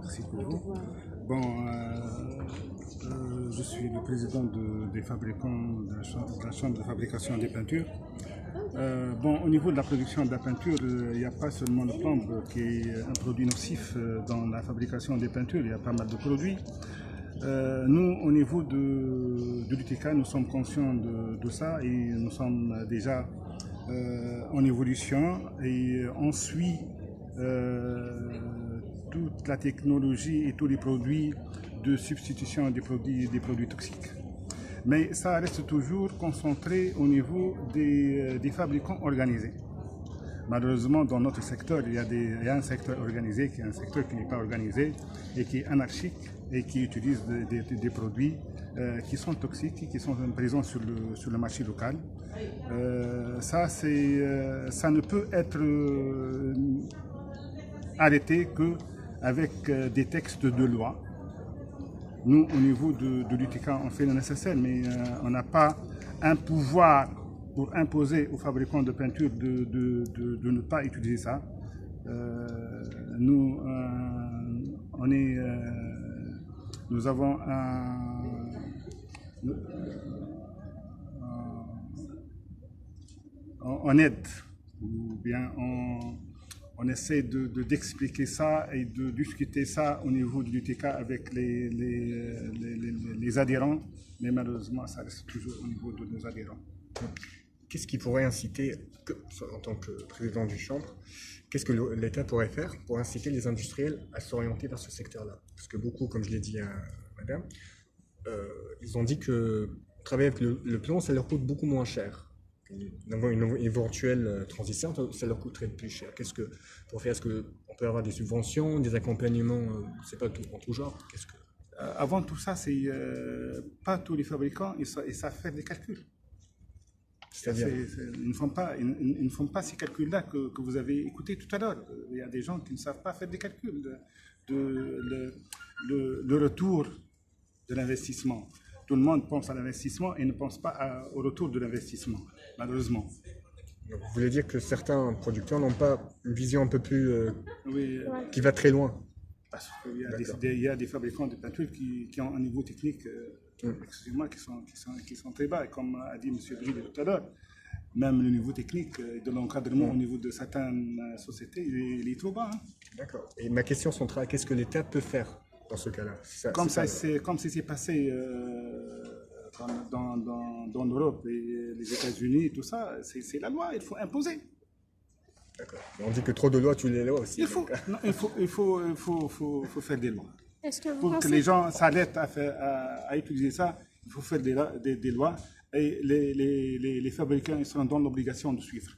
Merci pour vous. Bon, je suis le président des fabricants de la chambre de fabrication des peintures. Bon, au niveau de la production de la peinture, il n'y a pas seulement le plomb qui est un produit nocif dans la fabrication des peintures, il y a pas mal de produits. Nous, au niveau de l'UTK, nous sommes conscients de ça et nous sommes déjà en évolution et on suit toute la technologie et tous les produits de substitution des produits toxiques. Mais ça reste toujours concentré au niveau des fabricants organisés. Malheureusement, dans notre secteur, il y a un secteur organisé qui est un secteur qui n'est pas organisé et qui est anarchique et qui utilise des produits qui sont toxiques et qui sont présents sur le marché local. Ça ne peut être arrêté qu'avec des textes de loi. Nous, au niveau de l'UTK, on fait le nécessaire, mais on n'a pas un pouvoir pour imposer aux fabricants de peinture de ne pas utiliser ça. Nous avons on aide, ou bien on essaie d'expliquer ça et de discuter ça au niveau de l'UTK avec les adhérents, mais malheureusement, ça reste toujours au niveau de nos adhérents. Qu'est-ce qui pourrait inciter, en tant que président du chambre, qu'est-ce que l'État pourrait faire pour inciter les industriels à s'orienter vers ce secteur-là? Parce que beaucoup, comme je l'ai dit à madame, ils ont dit que travailler avec le plomb, ça leur coûte beaucoup moins cher. Une éventuelle transition, ça leur coûterait plus cher. Qu'est-ce que pour faire? Est-ce qu'on peut avoir des subventions, des accompagnements, c'est pas tout, en tout genre? Avant tout ça, c'est pas tous les fabricants, ils savent faire des calculs. C'est-à-dire, ils ne font pas ces calculs-là que vous avez écoutés tout à l'heure. Il y a des gens qui ne savent pas faire des calculs le retour de l'investissement. Tout le monde pense à l'investissement et ne pense pas au retour de l'investissement, malheureusement. Donc, vous voulez dire que certains producteurs n'ont pas une vision un peu plus oui, qui va très loin? Parce qu'il y a des fabricants de peinture qui ont un niveau technique, excusez-moi, qui sont très bas. Et comme a dit M. Bril tout à l'heure, même le niveau technique de l'encadrement au niveau de certaines sociétés, il est trop bas. Hein. D'accord. Et ma question centrale, qu'est-ce que l'État peut faire dans ce cas-là? Comme ça s'est passé dans l'Europe et les États-Unis, tout ça, c'est la loi, il faut imposer. D'accord. On dit que trop de lois tuent les lois aussi. Il faut faire des lois. Pour que les gens s'arrêtent à utiliser ça, il faut faire des lois et les fabricants ils seront dans l'obligation de suivre.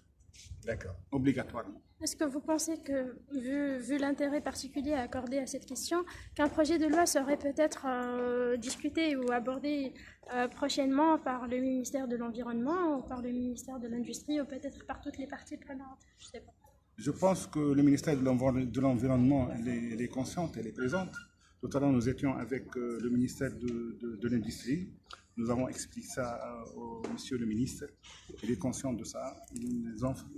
D'accord. Obligatoirement. Est-ce que vous pensez que, vu l'intérêt particulier accordé à cette question, qu'un projet de loi serait peut-être discuté ou abordé prochainement par le ministère de l'Environnement ou par le ministère de l'Industrie ou peut-être par toutes les parties prenantes? Je sais pas. Je pense que le ministère de l'Environnement elle est consciente, elle est présente. Tout à l'heure, nous étions avec le ministère de l'Industrie. Nous avons expliqué ça au monsieur le ministre. Il est conscient de ça. Ils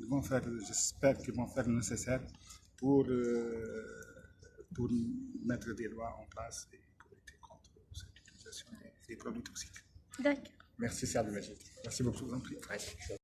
vont faire, j'espère qu'ils vont faire le nécessaire pour mettre des lois en place et pour lutter contre cette utilisation des produits toxiques. D'accord. Merci, Serge Majid. Merci beaucoup. Je vous en prie.